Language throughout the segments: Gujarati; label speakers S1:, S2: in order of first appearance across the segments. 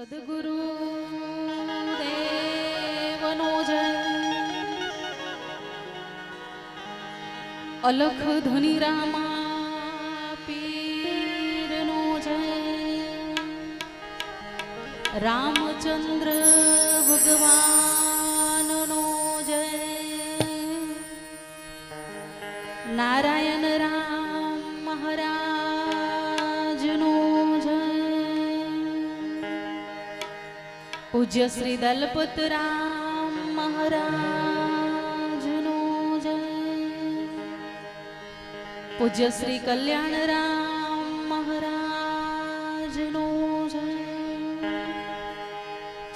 S1: સદગુરુ દેવનો જય અલખ ધની રામા પીરનો જય રામચંદ્ર ભગવાનનો જય નારાયણ રામ મહારાજનો જય પૂજ્ય શ્રી દલપત રામ મહારાજનો જય પૂજ્ય શ્રી કલ્યાણ રામ મહારાજનો જય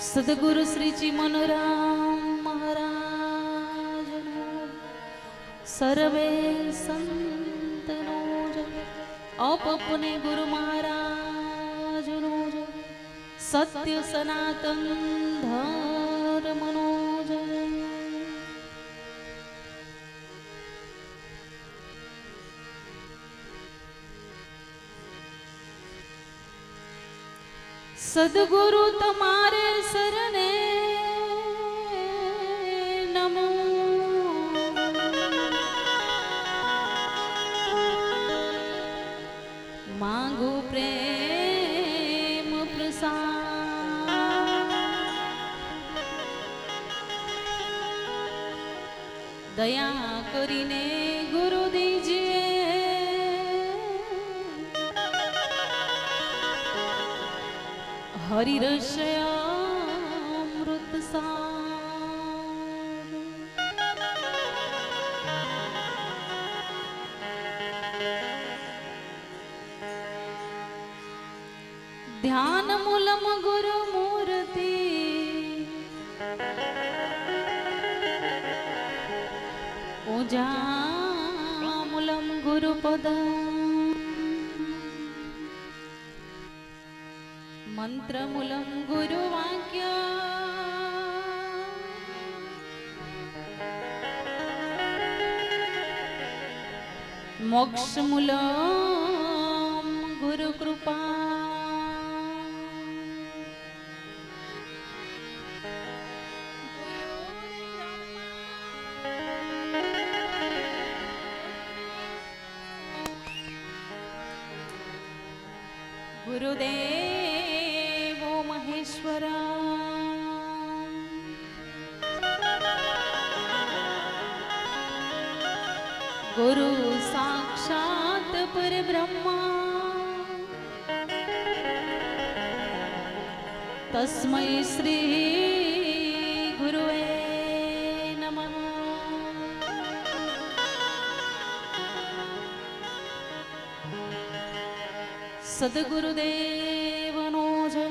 S1: સદગુરુ શ્રી ચિમન રામ મહારાજનો સર્વે સંતનો જય અપને ગુરુ મહારાજનો જય સત્ય સનાતન ધર્મનો જય સદગુરુ તમારે શરણે નમો માંગુ પ્રેમ પ્રસાદ દયા કરીને ગુરુ દીજીએ હરિ રસયામૃત સાર ધ્યાન મૂલમ ગુરુ મૂર્તિ પૂજા મૂલમ ગુરુ પદ મંત્ર મૂલમ ગુરુ વાક્ય મોક્ષ મૂલમ ગુરુ કૃપા ગુરુદેવો મહેશ્વર ગુરુ સાક્ષાત પરબ્રહ્મા તસ્મૈ શ્રી ગુરુવે નમઃ સદગુરુદેવનો જય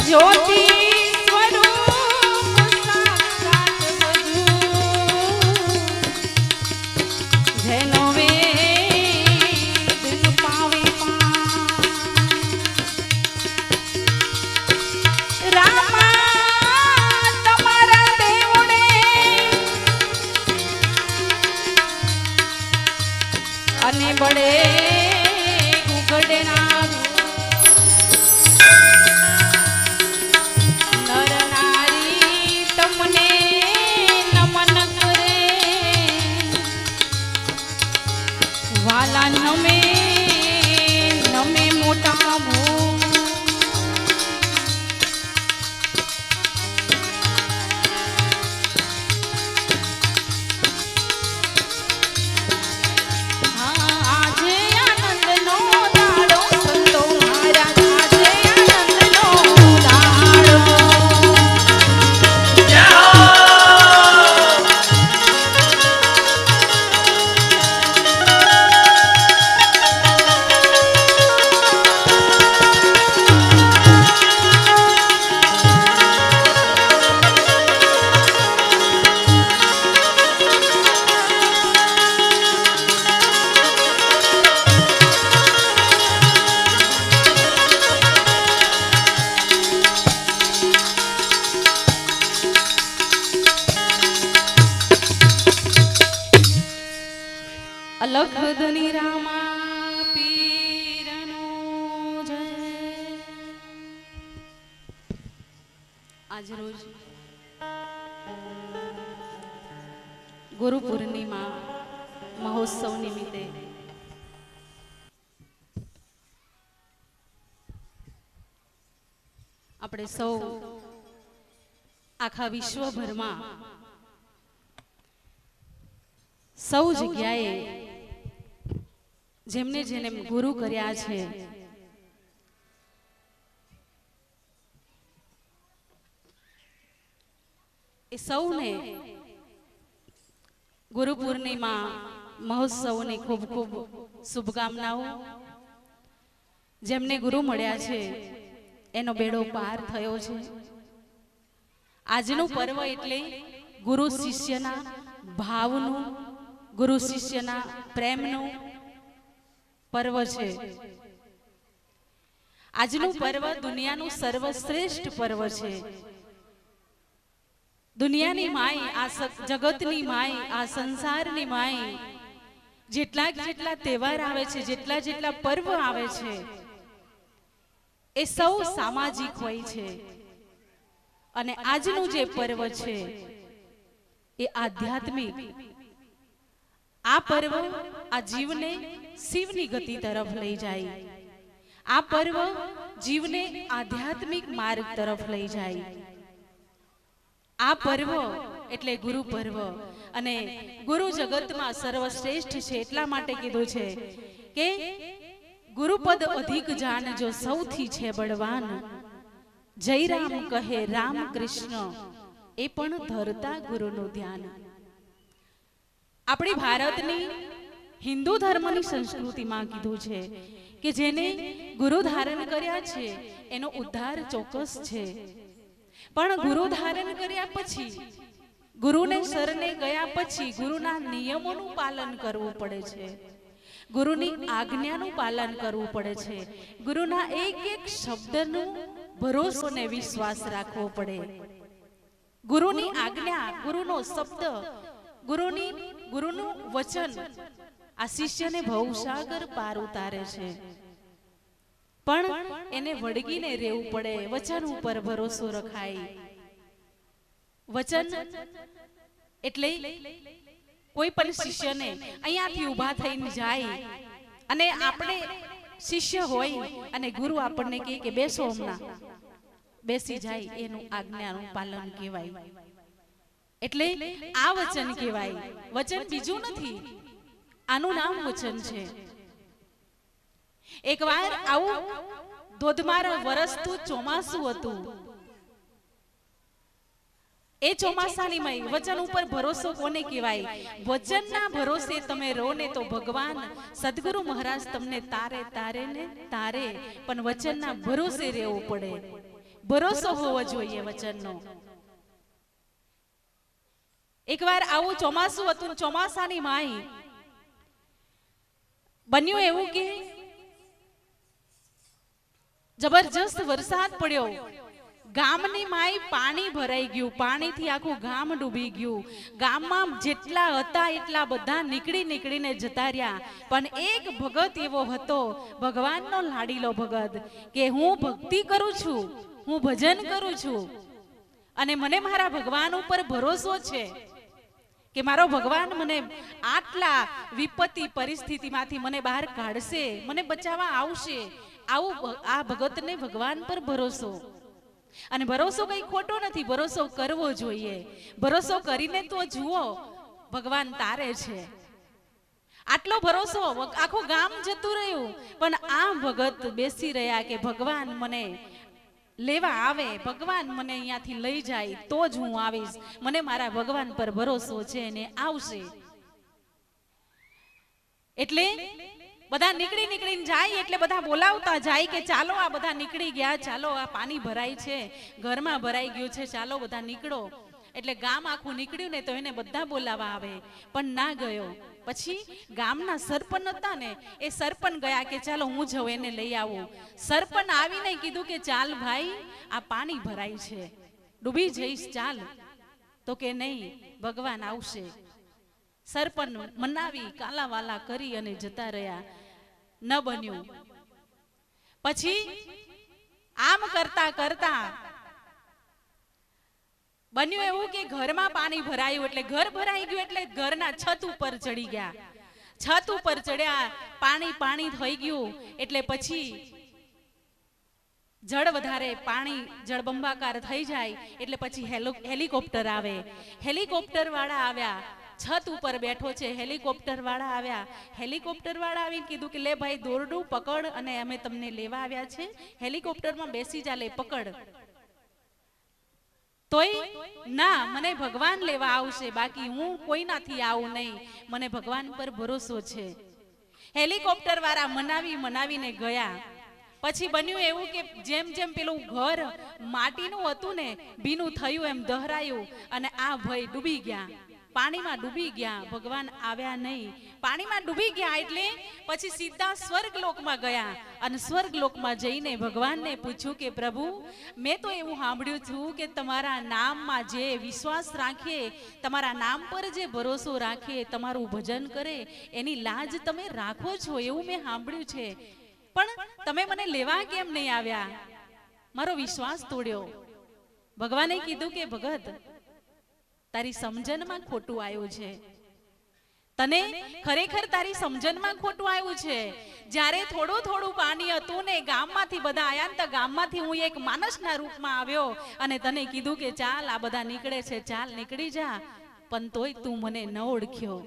S1: જ્યોતિ સ્વરૂપ સાક્ષાત બધું જેનો વેદ પાવે રામા તમારા દેવને અને બળે ગુગડના નમે નમે મોટા ભૂ આજે આનંદનો દાડો સંતો મહારાજ આજે આનંદનો દાડો અલખ ધની રામા પીરનો જય. આજ રોજ ગુરુ પૂર્ણિમા મહોત્સવ નિમિત્તે આપણે સૌ આખા વિશ્વભરમાં સૌ જગ્યાએ જેમને જેને ગુરુ કર્યા છે એ સૌને ગુરુ પૂર્ણિમા મહોત્સવની ખૂબ ખૂબ શુભકામનાઓ. જેમને ગુરુ મળ્યા છે એનો બેડો પાર થયો છે. આજનું પર્વ એટલે ગુરુ શિષ્યના ભાવનું, ગુરુ શિષ્યના પ્રેમનું પર્વ છે. આજનું પર્વ દુનિયાનું સર્વશ્રેષ્ઠ પર્વ છે. દુનિયાની માય, આ જગતની માય, આ સંસારની માય જેટલા જેટલા તહેવાર આવે છે, જેટલા જેટલા પર્વ આવે છે એ સૌ સામાજિક હોય છે. અને આજનું જે પર્વ છે એ આધ્યાત્મિક. આ પર્વ આ જીવને શિવની ગતિ તરફ લઈ જાય. આ પર્વ જીવને આધ્યાત્મિક માર્ગ તરફ લઈ જાય. આ પર્વ એટલે ગુરુ પર્વ. અને ગુરુ જગતમાં સર્વશ્રેષ્ઠ છે. એટલા માટે કીધું છે કે ગુરુપદ અધિક જાન જો સૌથી છે બળવાન. જય રામ કહે રામ કૃષ્ણ એ પણ ધરતા ગુરુનું ધ્યાન. આપણી ભારતની હિન્દુ ધર્મની સંસ્કૃતિમાં કીધું છે કે જેને ગુરુ ધારણ કર્યા છે એનો ઉદ્ધાર ચોક્કસ છે. પણ ગુરુ ધારણ કર્યા પછી, ગુરુને શરણે ગયા પછી ગુરુના નિયમોનું પાલન કરવું પડે છે. ગુરુની આજ્ઞાનું પાલન કરવું પડે છે. ગુરુના એક એક શબ્દનું ભરોસો ને વિશ્વાસ રાખવો પડે. ગુરુની આજ્ઞા, ગુરુનો શબ્દ, ગુરુનું વચન આ શિષ્યને ભવસાગર પાર ઉતારે છે. પણ એને વળગીને રહેવું પડે. વચન ઉપર ભરોસો રખાય. વચન એટલે કોઈ પણ શિષ્યને અહીંયાથી ઊભા થઈને જાય અને આપણે શિષ્ય હોય અને ગુરુ આપણને કહે કે બેસો, હમણાં બેસી જાય, એનું આજ્ઞાનું પાલન કહેવાય. એટલે આ વચન કહેવાય. વચન બીજું નથી, આનું નામ વચન છે. એકવાર આવું ધોધમાર વરસતું ચોમાસું હતું. એ ચોમાસાની મય વચન ઉપર ભરોસો કોને કહેવાય? વચનના ભરોસે તમે રહો ને તો ભગવાન સદગુરુ મહારાજ તમને તારે તારે ને તારે, પણ વચનના ભરોસે રહેવું પડે. ભરોસો હોવો જોઈએ વચનનો. એકવાર આવું ચોમાસું હતું, ચોમાસાની માય બન્યું એવું કે જબરજસ્ત વરસાદ પડ્યો, ગામની માય પાણી ભરાઈ ગયું, પાણીથી આખું ગામ ડૂબી ગયું. ગામમાં જેટલા હતા એટલા બધા નીકળીને જતા રહ્યા. પણ એક ભગત એવો હતો, ભગવાનનો લાડીલો ભગત, કે હું ભક્તિ કરું છું, હું ભજન કરું છું અને મને મારા ભગવાન ઉપર ભરોસો છે કે મારો ભગવાન મને આટલા વિપત્તિ પરિસ્થિતિમાંથી મને બહાર કાઢશે, મને બચાવવા આવશે. આવું આ ભગતને ભગવાન પર ભરોસો. અને ભરોસો કઈ ખોટો નથી, ભરોસો કરવો જોઈએ. ભરોસો કરીને તો જુઓ, ભગવાન તારે છે. આટલો ભરોસો, આખું ગામ જતું રહ્યું પણ આ ભગત બેસી રહ્યા કે ભગવાન મને લેવા આવે, ભગવાન મને અહીંયાથી લઈ જાય તો જ હું આવીશ, મને મારા ભગવાન પર ભરોસો છે ને આવશે. એટલે બધા નીકળીને જાય એટલે બધા બોલાવતા જાય કે ચાલો આ બધા નીકળી ગયા, ચાલો આ પાણી ભરાય છે, ઘરમાં ભરાઈ ગયું છે, ચાલો બધા નીકળો. એટલે ગામ આખું નીકળ્યું ને તો એને બધા બોલાવા આવે પણ ના ગયો. પછી ગામના સરપંચ હતા ને, એ સરપંચ ગયા કે ચાલો હું જઉં એને લઈ આવું. સરપંચ આવીને કીધું કે ચાલ ભાઈ, આ પાણી ભરાય છે, ડૂબી જઈશ, ચાલ. તો કે નહીં, ભગવાન આવશે. સરપંચ મનાવી કાલાવાલા કરી અને જતા રહ્યા. ન બન્યું. પછી આમ કરતા કરતા બન્યું એવું કે ઘરમાં પાણી ભરાયું. એટલે ઘર ભરાઈ ગયું એટલે ઘરના છત ઉપર ચડી ગયા. છત ઉપર ચડ્યા, પાણી થઈ ગયું. એટલે પછી જળ વધારે, પાણી જળબંબાકાર થઈ જાય એટલે પછી હેલિકોપ્ટર આવે. હેલિકોપ્ટર વાળા આવ્યા, છત ઉપર બેઠો છે, હેલિકોપ્ટર વાળા આવ્યા. હેલિકોપ્ટર વાળા આવીને કીધું કે લે ભાઈ દોરડું પકડ અને અમે તમને લેવા આવ્યા છે, હેલિકોપ્ટરમાં બેસી જા, લે પકડ. તોય ના, મને ભગવાન લેવા આવશે, બાકી હું કોઈનાથી આવું નહીં, મને ભગવાન પર ભરોસો છે. હેલિકોપ્ટર વાળા મનાવીને ગયા. પછી બન્યું એવું કે જેમ જેમ પેલું ઘર માટીનું હતું ને, ભીનું થયું એમ દહરાયું અને આ ભાઈ ડૂબી ગયા, પાણીમાં ડૂબી ગયા. ભગવાન આવ્યા નહીં, પાણીમાં ડૂબી ગયા. એટલે પછી સીધા સ્વર્ગલોકમાં ગયા અને સ્વર્ગલોકમાં જઈને ભગવાનને પૂછ્યું કે પ્રભુ, મેં તો એવું સાંભળ્યું છું કે તમારા નામમાં જે વિશ્વાસ રાખે, તમારા નામ પર જે ભરોસો રાખે, તમારું ભજન કરે, એની લાજ તમે રાખો છો, એવું મેં સાંભળ્યું છે. પણ તમે મને લેવા કેમ નહીં આવ્યા? મારો વિશ્વાસ તોડ્યો. ભગવાને કીધું કે ભગત, તારી સમજણમાં ખોટું આવ્યું છે. તને ખરેખર તારી સમજણમાં ખોટું આવ્યું છે. જ્યારે થોડું પાણી હતું ને, ગામમાંથી બધા આયા ને, તો ગામમાંથી હું એક માણસના રૂપમાં આવ્યો અને તને કીધું કે ચાલ આ બધા નીકળે છે, ચાલ નીકળી જા, પણ તોય તું મને ન ઓળખ્યો.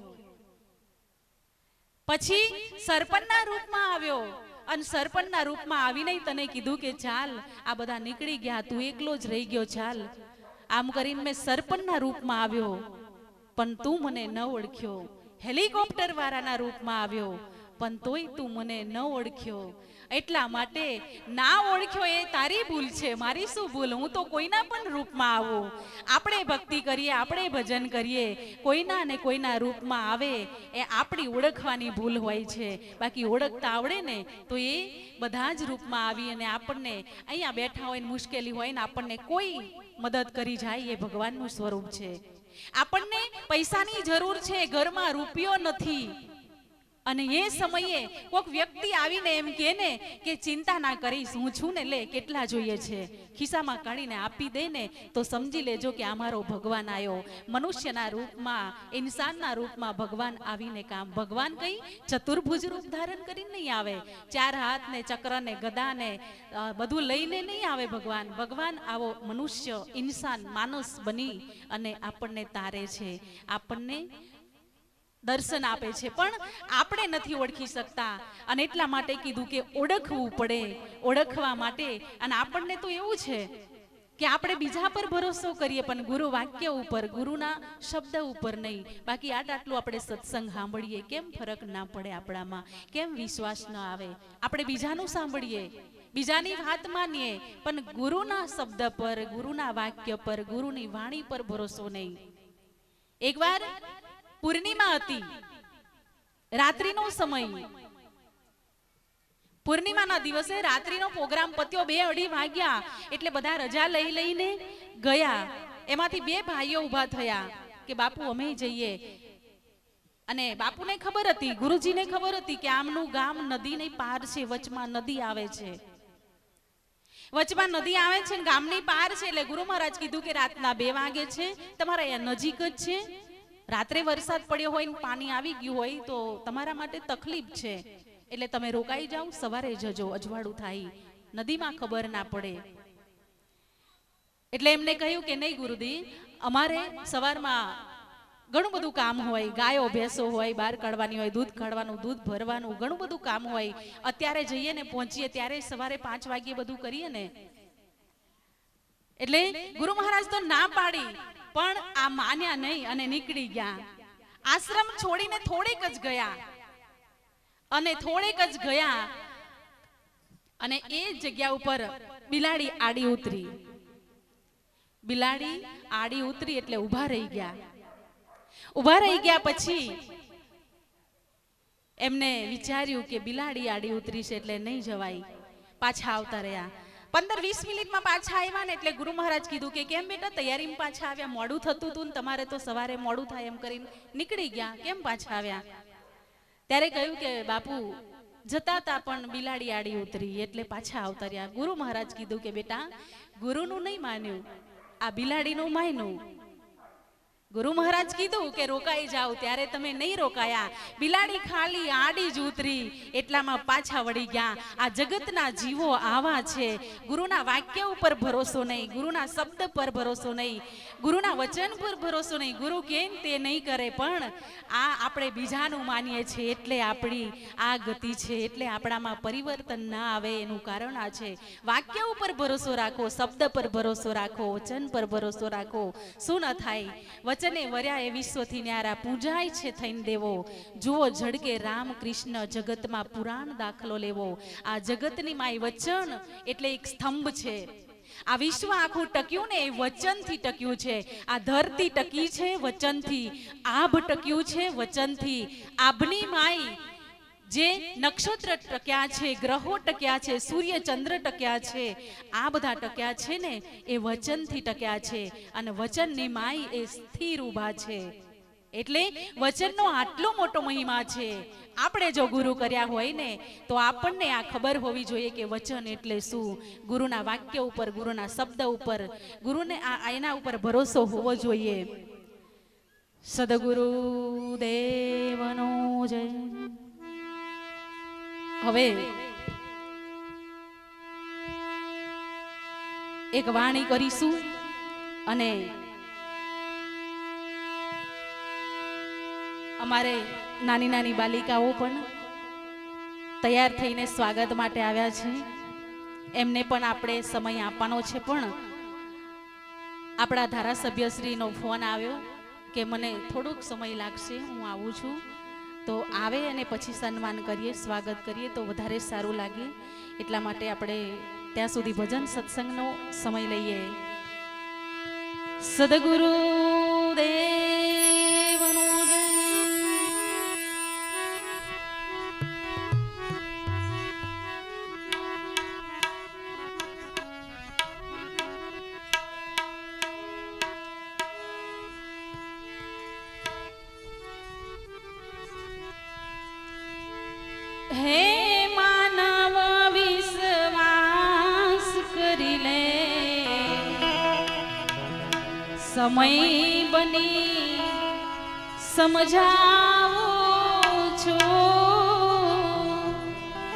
S1: પછી સરપંચના રૂપમાં આવ્યો અને સરપંચના રૂપમાં આવીને તને કીધું કે ચાલ આ બધા નીકળી ગયા, તું એકલો જ રહી ગયો, ચાલ. આમ કરીને મેં સરપંચના રૂપમાં આવ્યો પણ તું મને ન ઓળખ્યો. હેલિકોપ્ટર વાળાના રૂપમાં આવ્યો પણ તોય તું મને ન ઓળખ્યો. એટલા માટે ના ઓળખ્યો એ તારી ભૂલ છે, મારી શું ભૂલ? હું તો કોઈના પણ રૂપમાં આવું. આપણે ભક્તિ કરીએ, આપણે ભજન કરીએ, કોઈના ને કોઈના રૂપમાં આવે એ આપણી ઓળખવાની ભૂલ હોય છે. બાકી ઓળખતા આવડે ને તો એ બધા જ રૂપમાં આવી અને આપણને અહીંયા બેઠા હોય ને મુશ્કેલી હોય ને આપણને કોઈ મદદ કરી જાય, એ ભગવાનનું સ્વરૂપ છે. આપણને પૈસાની જરૂર છે, ઘરમાં રૂપિયો નથી, અને એ સમયે કોઈક વ્યક્તિ આવીને એમ કહે ને કે ચિંતા ના કરીશ, હું છું ને, લે કેટલા જોઈએ છે, ખિસ્સામાં કાઢીને આપી દે ને, તો સમજી લેજો કે અમારો ભગવાન આવ્યો. મનુષ્યના રૂપમાં, ઇન્સાનના રૂપમાં ભગવાન આવીને કામ. ભગવાન કઈ ચતુર્ભુજ રૂપ ધારણ કરીને નહીં આવે, 4 હાથ ને ચક્ર ને ગદા ને બધું લઈને નહીં આવે ભગવાન. ભગવાન આવો મનુષ્ય, ઇન્સાન, માણસ બની અને આપણને તારે છે, આપણને દર્શન આપે છે, પણ આપણે નથી ઓળખી શકતા. અને એટલા માટે કીધું કે ઓળખવું પડે. ઓળખવા માટે, અને આપણને તો એવું છે કે આપણે બીજા પર ભરોસો કરીએ પણ ગુરુ વાક્ય ઉપર, ગુરુના શબ્દ ઉપર નહીં. બાકી આટલું આપણે સત્સંગ સાંભળીએ, કેમ ફરક ના પડે આપણામાં? કેમ વિશ્વાસ ન આવે? આપણે બીજાનું સાંભળીએ બીજાની વાત માનીએ પણ ગુરુના શબ્દ પર, ગુરુના વાક્ય પર, ગુરુની વાણી પર ભરોસો નહીં. એકવાર પૂર્ણિમા હતી, રાત્રિનો સમય, પૂર્ણિમાના દિવસે રાત્રિનો પ્રોગ્રામ પત્યો, 2-2:30 વાગ્યા એટલે બધા રજા લઈ લઈને ગયા. એમાંથી 2 ભાઈઓ ઊભા થયા કે બાપુ અમે જઈએ. અને બાપુને ખબર હતી, ગુરુજીને ખબર હતી કે આમનું ગામ નદીની પાર છે, વચમાં નદી આવે છે, વચમાં નદી આવે છે, ગામની પાર છે. એટલે ગુરુ મહારાજ કીધું કે રાતના 2 વાગે છે, તમારા અહીંયા નજીક જ છે, રાત્રે વરસાદ પડ્યો હોય ને પાણી આવી ગયું હોય તો તમારા માટે તકલીફ છે, એટલે તમે રોકાઈ જાઓ, સવારે જજો, અજવાળું થાય, નદીમાં ખબર ના પડે. એટલે એમને કહ્યું કે નહીં ગુરુજી, અમારે સવારમાં ઘણું બધું કામ હોય, ગાયો ભેંસો હોય, બહાર કાઢવાની હોય, દૂધ કાઢવાનું, દૂધ ભરવાનું, ઘણું બધું કામ હોય. અત્યારે જઈએ ને પહોંચીએ ત્યારે સવારે 5 વાગ્યે બધું કરીએ ને. એટલે ગુરુ મહારાજ તો ના પાડી, પણ આ માન્યા નહીં અને નીકળી ગયા. આશ્રમ છોડીને થોડીક જ ગયા, અને થોડેક જ ગયા અને એ જગ્યા ઉપર બિલાડી આડી ઉતરી. બિલાડી આડી ઉતરી એટલે ઊભા રહી ગયા. ઊભા રહી ગયા પછી એમને વિચાર્યું કે બિલાડી આડી ઉતરી છે એટલે નહીં જવાય. પાછા આવતા રહ્યા. 15-20 મિનિટમાં પાછા આવ્યા ને એટલે ગુરુ મહારાજ કીધું કે કેમ બેટા તૈયારીમાં પાછા આવ્યા, મોડું થતું હતું ને તમારે તો સવારે મોડું થાય એમ કરીને નીકળી ગયા, કેમ પાછા આવ્યા? ત્યારે કહ્યું કે બાપુ જતા હતા પણ બિલાડી આડી ઉતરી એટલે પાછા આવતા રહ્યા. ગુરુ મહારાજ કીધું કે બેટા ગુરુનું નહીં માન્યું, આ બિલાડીનું માન્યું. ગુરુ મહારાજ કીધું કે રોકાઈ જાઓ ત્યારે તમે નહીં રોકાયા. બિલાડી ખાલી આડી જ ઉતરી એટલામાં પાછા વળી ગયા. આ જગતના જીવો આવા છે, ગુરુના વાક્ય ઉપર ભરોસો નહીં, ગુરુના શબ્દ પર ભરોસો નહીં, ગુરુના વચન પર ભરોસો નહીં. ગુરુ કેમ તે નહીં કરે, પણ આ આપણે બીજાનું માનીએ છીએ એટલે આપણી આ ગતિ છે, એટલે આપણામાં પરિવર્તન ના આવે એનું કારણ આ છે. વાક્ય ઉપર ભરોસો રાખો, શબ્દ પર ભરોસો રાખો, વચન પર ભરોસો રાખો. શું ન થાય? વચને વર્યા એ વિશ્વથી ન્યારા પૂજાય છે થઈને દેવો. જુઓ ઝડકે રામ કૃષ્ણ જગતમાં પુરાણ દાખલો લેવો. આ જગતની માય વચન એટલે એક સ્તંભ છે. આ વિશ્વ આખું ટક્યું ને એ વચનથી ટક્યું છે. આ ધરતી ટકી છે વચનથી, આભ ટક્યું છે વચનથી. આભની માય જે નક્ષત્ર ટક્યા છે, ગ્રહો ટક્યા છે, સૂર્ય ચંદ્ર ટક્યા છે, આ બધા ટક્યા છે ને એ વચનથી ટક્યા છે. અને વચનની માય એ સ્થિર ઊભા છે. એટલે વચનનો આટલો મોટો મહિમા છે. આપણે જો ગુરુ કર્યા હોય ને તો આપણને આ ખબર હોવી જોઈએ કે વચન એટલે શું. ગુરુના વાક્ય ઉપર, ગુરુના શબ્દ ઉપર, ગુરુને એના ઉપર ભરોસો હોવો જોઈએ. સદગુરુ દેવનો જય. હવે એક વાણી કરીશું અને અમારે નાની નાની બાલિકાઓ પણ તૈયાર થઈને સ્વાગત માટે આવ્યા છે. એમને પણ આપણે સમય આપવાનો છે. પણ આપણા ધારાસભ્યશ્રીનો ફોન આવ્યો કે મને થોડોક સમય લાગશે, હું આવું છું. તો આવે અને પછી સન્માન કરીએ, સ્વાગત કરીએ તો વધારે સારું લાગે. એટલા માટે આપણે ત્યાં સુધી ભજન સત્સંગનો સમય લઈએ. સદગુરુ દેવનો જય. હે માનવ વિશ્વાસ કરી લે, સમય બની સમજાવું છું.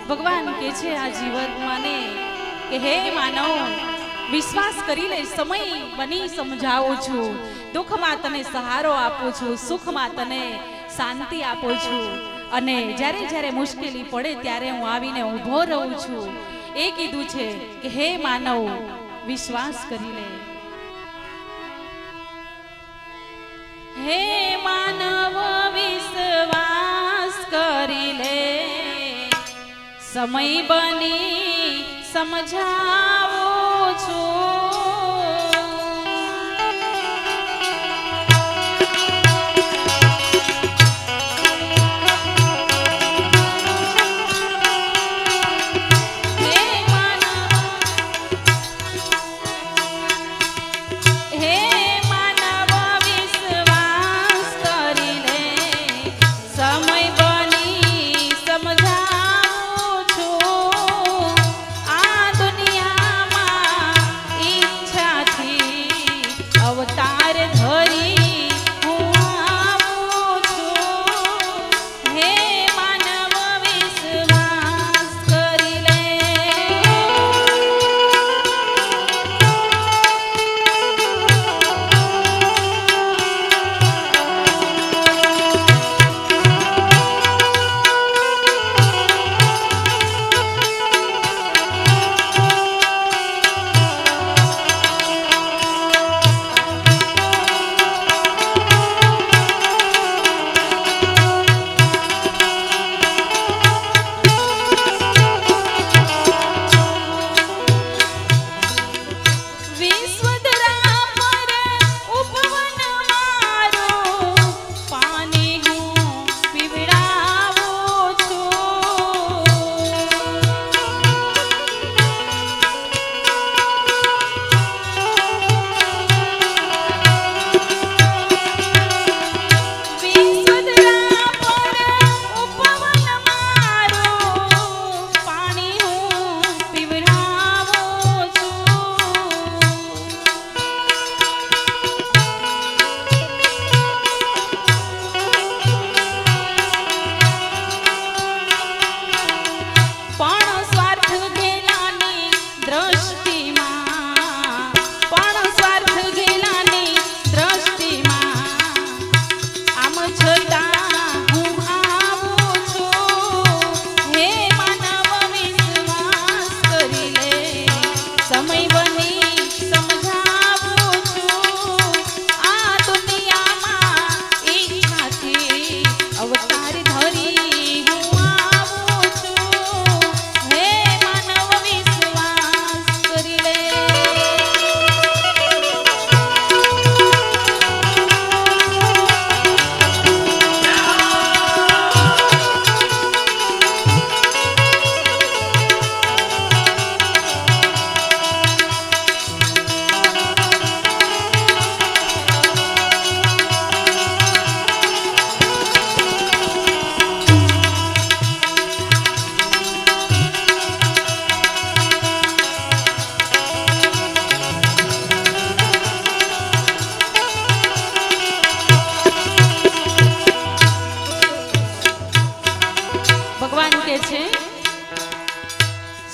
S1: ભગવાન કે છે આ જીવનમાં ને કે હે માનવ વિશ્વાસ કરી લે, સમય બની સમજાવું છું. દુઃખમાં તને સહારો આપું છું, સુખમાં તને શાંતિ આપું છું. અને જ્યારે જ્યારે મુશ્કેલી પડે ત્યારે હું આવીને ઊભો રહું છું. એ કીધું છે કે હે માનવ વિશ્વાસ કરી લે. હે માનવ વિશ્વાસ કરી લે, સમય બની સમજાવું છું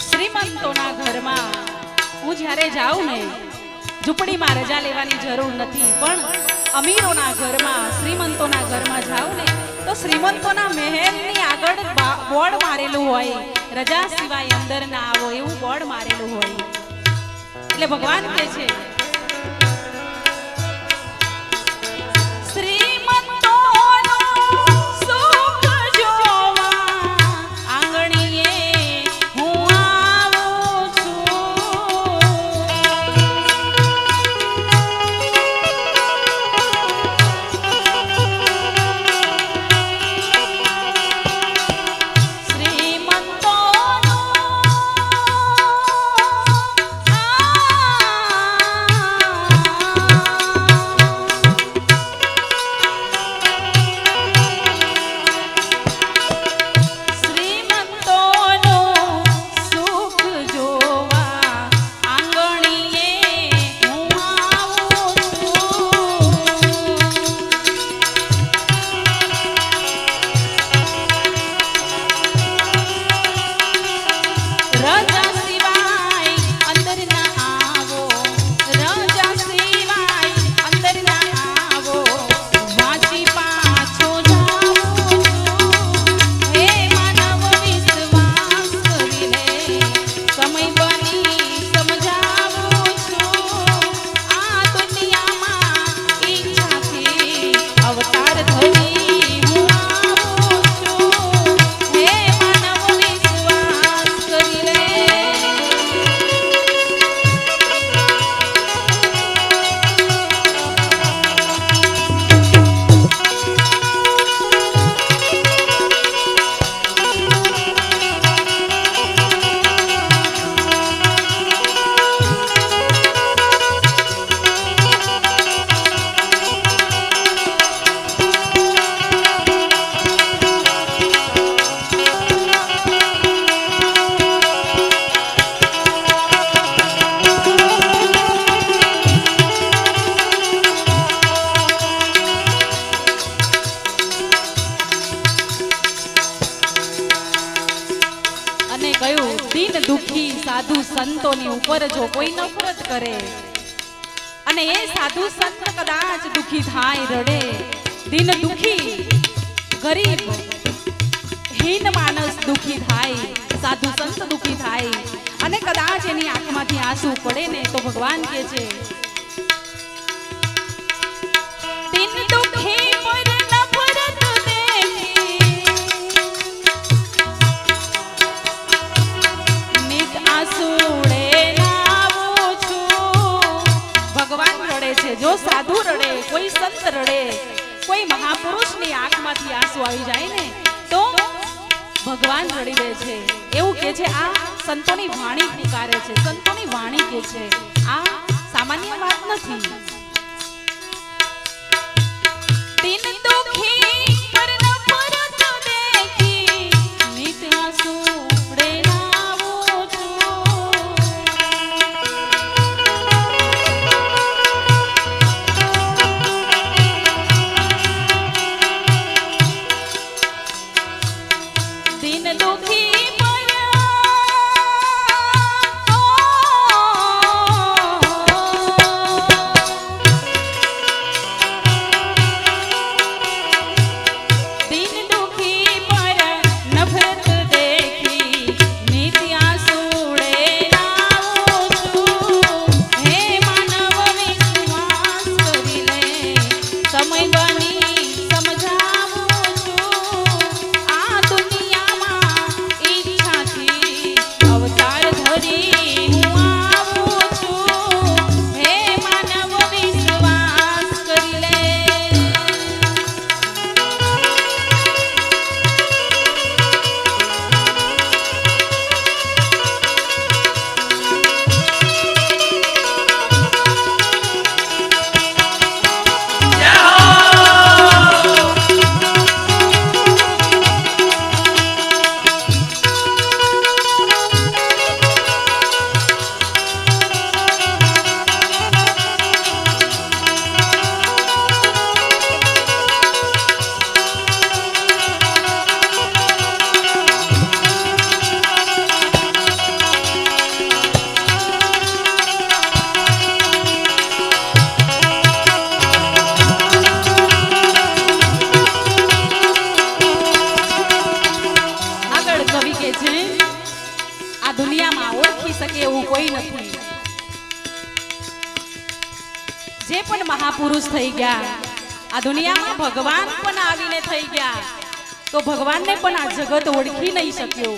S1: શ્રીમંતોના ઘરમાં હું જ્યારે જાઉં ને ઝૂંપડીમાં રજા લેવાની જરૂર નથી, પણ અમીરોના ઘરમાં શ્રીમંતોના ઘરમાં જાઉં ને તો શ્રીમંતોના મહેલની આગળ બોર્ડ મારેલું હોય, રજા સિવાય અંદર ના આવો એવું બોર્ડ મારેલું હોય. એટલે ભગવાન કહે છે ઉપર જો કોઈ નફરત કરે અને એ સાધુ સંત કદાચ દુખી થાય રડે, દિન દુખી ગરીબ હીન માણસ દુખી થાય, સાધુ સંત દુખી થાય અને કદાચ એની આંખમાંથી આંસુ પડે ને તો ભગવાન કહે છે દિન દુખી પર નફરત દેખી નિત આંસુડે લાવું છું. ભગવાન રડે છે. જો સાધુ રડે, કોઈ સંત રડે, કોઈ મહાપુરુષની આંખમાંથી આંસુ આવી જાય ને તો ભગવાન રડી દે છે. એવું કે છે આ સંતોની વાણી પુકારે છે, સંતોની વાણી કે છે, આ સામાન્ય વાત નથી. દિન દુખી પર નફરત દેખી નિત આંસુડે લાવું છું. દિન દુખી જે પણ મહાપુરુષ થઈ ગયા આ દુનિયામાં, ભગવાન પણ આવીને થઈ ગયા તો ભગવાનને પણ આ જગત ઓળખી નહીં શક્યો.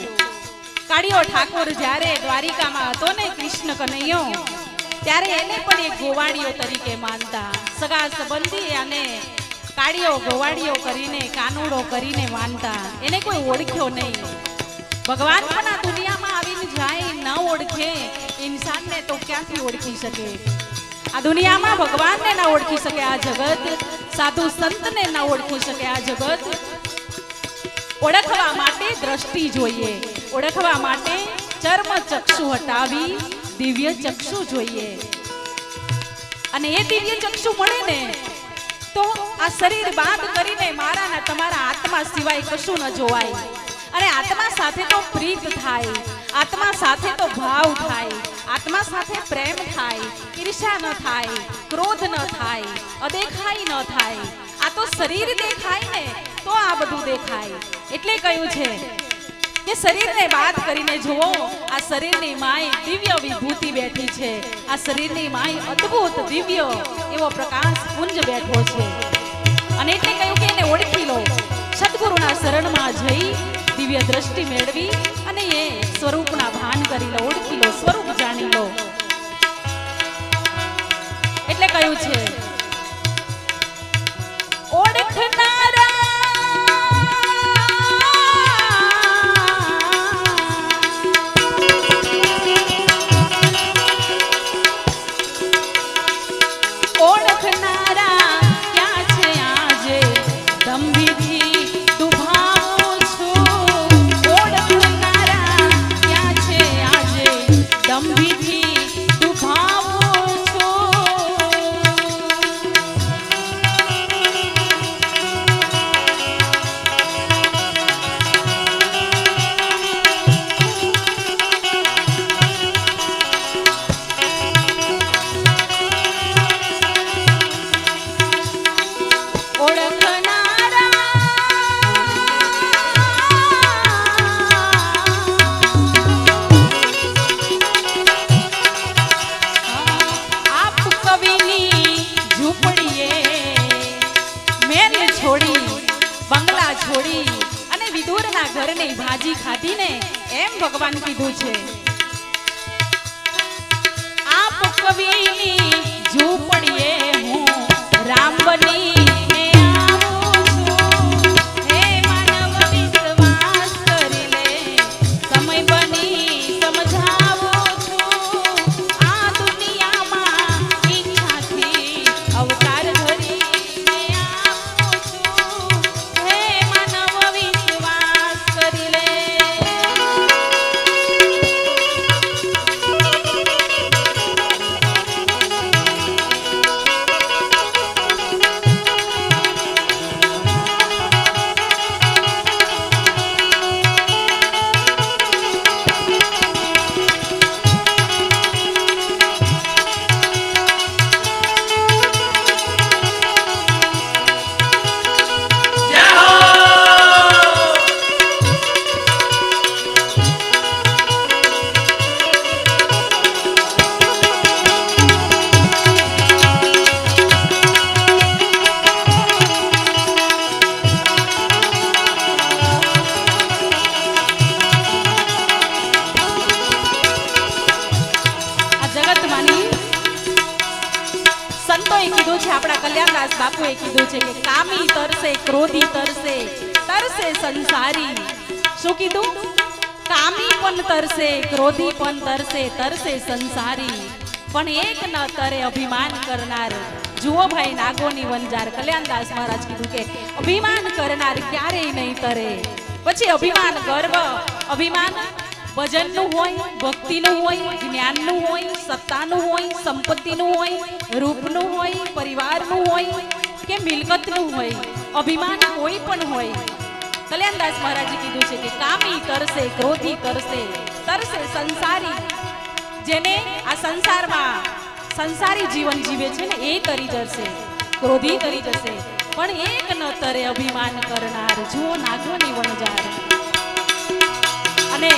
S1: કાળિયો ઠાકોર જ્યારે દ્વારિકામાં હતો ને કૃષ્ણ કનૈયો, ત્યારે એને પણ એક ગોવાળિયો તરીકે માનતા. સગા સંબંધી અને કાળિયો ગોવાળિયો કરીને, કાનુડો કરીને માનતા. એને કોઈ ઓળખ્યો નહીં. ભગવાન પણ આ દુનિયામાં આવીને જાય, ન ઓળખે ઇન્સાનને તો ક્યાંથી ઓળખી શકે? આ દુનિયામાં ભગવાનને ના ઓળખી શકે આ જગત, સાધુ સંતને ના ઓળખી શકે આ જગત. ઓળખવા માટે દ્રષ્ટિ જોઈએ, ઓળખવા માટે ચર્મ ચક્ષુ હટાવી દિવ્ય ચક્ષુ જોઈએ. અને એ દિવ્ય ચક્ષુ મળે ને તો આ શરીર બાદ કરીને મારા ને તમારા આત્મા સિવાય કશું ન જોવાય. અને આત્મા સાથે તો પ્રીત થાય, આત્મા સાથે તો ભાવ થાય, આત્મા સાથે પ્રેમ થાય, ઈર્ષા ન થાય, ક્રોધ ન થાય, અદેખાઈ ન થાય. આ તો શરીર દેખાય ને તો આ બધું દેખાય. એટલે કહ્યું છે કે શરીરને બાદ કરીને જુઓ, આ શરીરની માય દિવ્ય વિભૂતિ બેઠી છે. આ શરીરની માય અદ્ભુત દિવ્ય એવો પ્રકાશ પુંજ બેઠો છે. અને એટલે કહ્યું કે એને ઓળખી લો, સદગુરુના શરણમાં જઈ દિવ્ય દ્રષ્ટિ મેળવી અને એ સ્વરૂપના ભાન કરી લો, ઓળખી લો, સ્વરૂપ જાણી લો. એટલે કહ્યું છે ઓળખનારા ઘરની ભાજી ખાધી ને એમ ભગવાન કીધું છે આપ કવિની ઝૂંપડીએ હું રામ બની કલ્યાણદાસ બાપુએ કીધું છે કે કામી તરસે ક્રોધી તરસે તરસે સંસારી શું કીધું કામી પણ તરસે ક્રોધી પણ તરસે તરસે સંસારી પણ એક ન તરે અભિમાન કરનાર જુઓ ભાઈ નાગોની વંજાર કલ્યાણદાસ મહારાજ કીધું કે અભિમાન કરનાર ક્યારેય નહીં તરે પછી અભિમાન ગર્વ અભિમાન ભજનનું હોય ભક્તિનું હોય જ્ઞાનનું હોય સત્તાનું હોય સંપત્તિનું હોય રૂપનું હોય પરિવારનું હોય કે મિલકતનું હોય અભિમાન કોઈ પણ હોય કલ્યાણદાસ મહારાજે કીધું છે કે કામી તરસે ક્રોધી તરસે તરસે સંસારી જેને આ સંસારમાં સંસારી જીવન જીવે છે ને એ તરી જશે ક્રોધી તરી જશે પણ એક ન તરે અભિમાન કરનાર જુઓ નાગોની વણજાર અને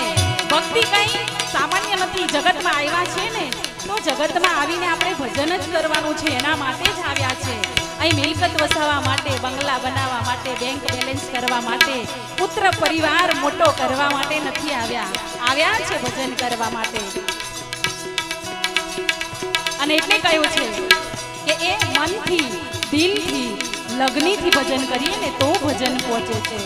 S1: ભક્તિ કઈ સામાન્ય નથી જગતમાં આવ્યા છે ને તો જગતમાં આવીને આપણે ભજન જ કરવાનું છે એના માટે જ આવ્યા છે અહીં મિલકત વસાવવા માટે બંગલા બનાવવા માટે બેંક બેલેન્સ કરવા માટે પુત્ર પરિવાર મોટો કરવા માટે નથી આવ્યા છે ભજન કરવા માટે અને એટલે કહ્યું છે કે એ મનથી દિલથી લગ્નથી ભજન કરીએ ને તો ભજન પહોંચે છે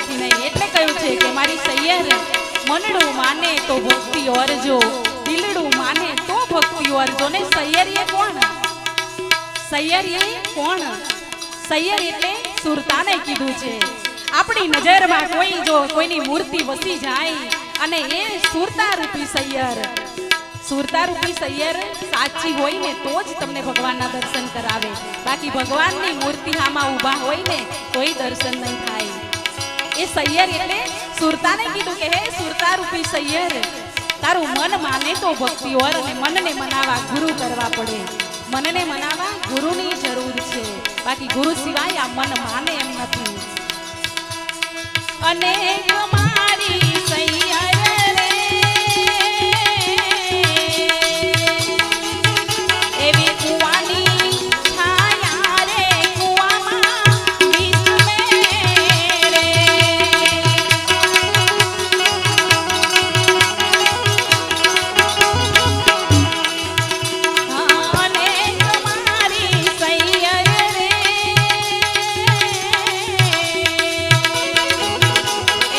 S1: સૈયરમાંથી નહીં. એટલે કહ્યું છે કે મારી સૈયર મનડું માને તો ભક્તિ ઓરજો, દિલડું માને તો ભક્તિ ઓરજો. ને સૈયર એ કોણ? સૈયર એ કોણ? સૈયર એટલે સુરતાને કીધું છે. આપણી નજરમાં કોઈ જો કોઈની મૂર્તિ વસી જાય અને એ સુરતા રૂપી સૈયર, સુરતા રૂપી સૈયર સાચી હોય ને તો જ તમને ભગવાનના દર્શન કરાવે. બાકી ભગવાનની મૂર્તિ આમાં ઊભા હોય ને તોય દર્શન નહીં થાય. એ સૈયર એટલે સુરતાને કીધું કે હે સુરતા રૂપી સૈયર, તારું મન માને તો ભક્તિ ઓર, અને મનને મનાવા ગુરુ કરવા પડે. મનને મનાવા ગુરુની જરૂર છે. બાકી ગુરુ સિવાય આ મન માને એમ નથી. અને મારી સૈયર રે એવી કુવાની છાયા રે કુવામાં વિસમે રે. અને મારી સૈયર રે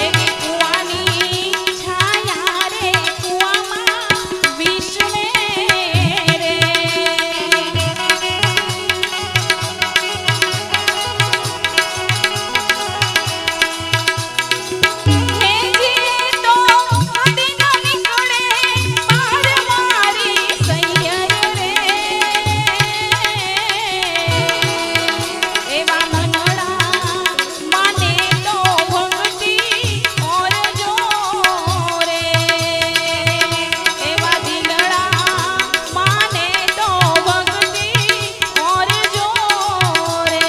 S1: એવી કુવાની છાયા રે કુવામાં વિસમે રે. હેજી તો કદી ન નીકળે પાર મારી સૈયર રે એવા મનડા માને તો ભક્તિ ઓરજો રે. એવા દિલડા માને તો ભક્તિ ઓરજો રે.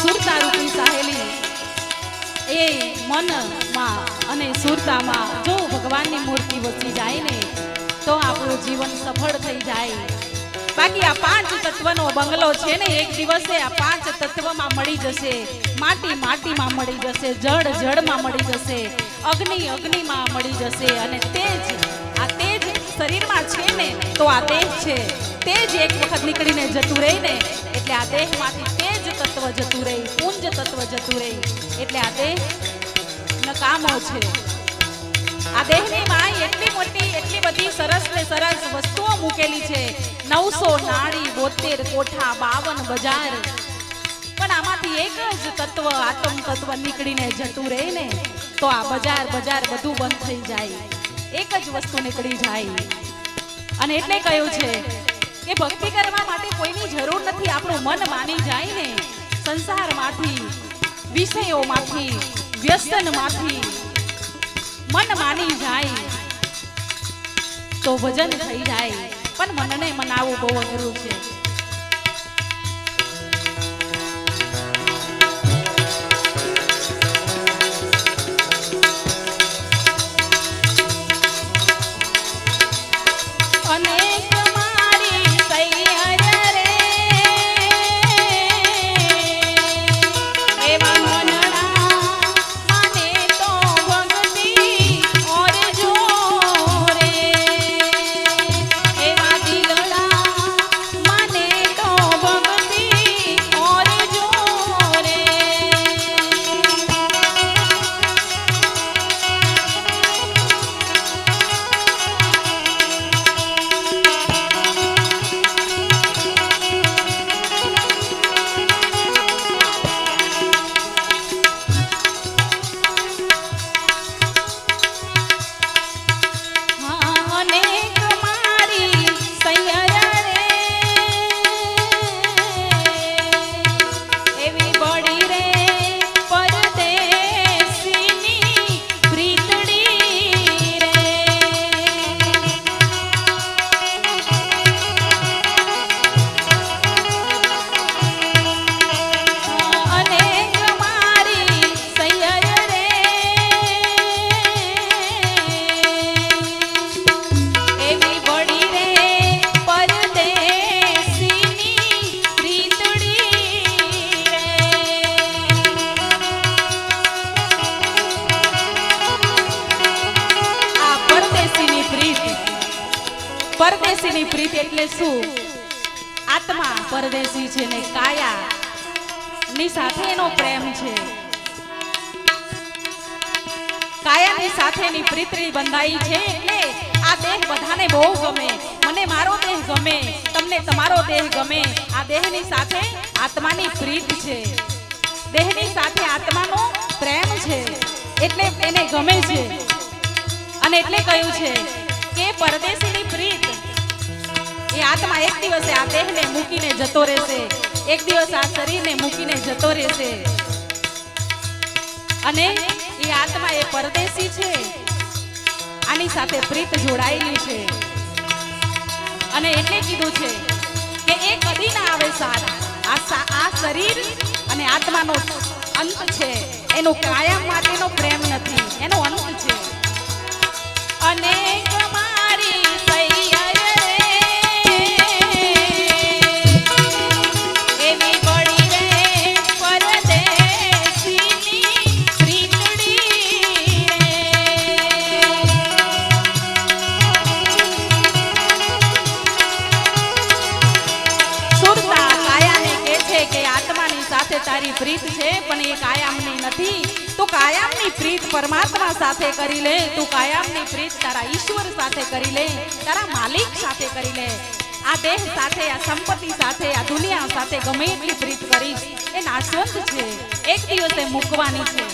S1: સુરતા રૂપી સાહેલી એ મનમાં અને સુરતામાં જો ભગવાનની મૂર્તિ વસી જાય ને તો આપણું જીવન સફળ થઈ જાય. બાકી આ પાંચ તત્વનો બંગલો છે ને એક દિવસે આ પાંચ તત્વમાં મળી જશે. માટી માટીમાં મળી જશે, જળ જળમાં મળી જશે, અગ્નિ અગ્નિમાં મળી જશે. અને તેજ, આ તેજ શરીરમાં છે ને તો આ દેહ છે. તેજ એક વખત નીકળીને જતું રહે ને એટલે આ દેહમાંથી તેજ તત્વ જતું રહે, પુંજ તત્વ જતું રહે. એટલે આ દેહ નકામો છે. આ દેહની માય એટલી મોટી, એટલી બધી સરસ ને સરસ વસ્તુઓ મૂકેલી છે. 900 નાળી, 72 કોઠા, 52 બજાર. પણ આમાંથી એક જ તત્વ, આત્મ તત્વ નીકળીને જતું રહે ને તો આ બજાર બજાર બધું બંધ થઈ જાય. એક જ વસ્તુ નીકળી જાય. અને એટલે કહ્યું છે કે ભક્તિ કરવા માટે કોઈની જરૂર નથી. આપણું મન માની જાય ને સંસારમાંથી, વિષયોમાંથી, વ્યસનમાંથી મન માની જાય તો ભજન થઈ જાય. પણ મનને મનાવવું બહુ અઘરું છે. અનેક મારી સૈયર રે એવા મનડા માને તો ભક્તિ ઓરજો રે. એવા દિલડા માને પરદેશીની પ્રીત એટલે શું? આત્મા પરદેશી છે ને કાયા ની સાથે એનો પ્રેમ છે. કાયાની સાથેની પ્રીતની બંધાઈ છે એટલે આ દેહ બધાને બહુ ગમે. મને મારો દેહ ગમે, તમને તમારો દેહ ગમે. આ દેહની સાથે આત્માની પ્રીત છે, દેહની સાથે આત્માનો પ્રેમ છે એટલે એને ગમે છે. અને એટલે કહ્યું છે કે પરદેશીની પ્રીત એ આત્મા એક દિવસે આ દેહને મૂકીને જતો રહેશે, એક દિવસ આ શરીરને મૂકીને જતો રહેશે. અને એ આત્મા એ પરદેશી છે, આની સાથે પ્રીત જોડાયેલી છે. અને એટલે કીધું છે કે એ કદી ના આવે સાથ. આ શરીર અને આત્માનો અંત છે, એનો કાયમ માટેનો પ્રેમ નથી, એનો અંત છે. અને મારી તારી પ્રીત છે પણ એ કાયમની નથી. તું કાયમની પ્રીત પરમાત્મા સાથે કરી લે, તું કાયમની પ્રીત તારા ઈશ્વર સાથે કરી લે, તારા માલિક સાથે કરી લે. આ દેહ સાથે, આ સંપત્તિ સાથે, આ દુનિયા સાથે ગમે એટલી પ્રીત કરીશ એ નાશવંત છે, એક દિવસે મૂકવાની છે.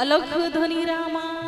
S1: અલખ ધ્વનિ રામા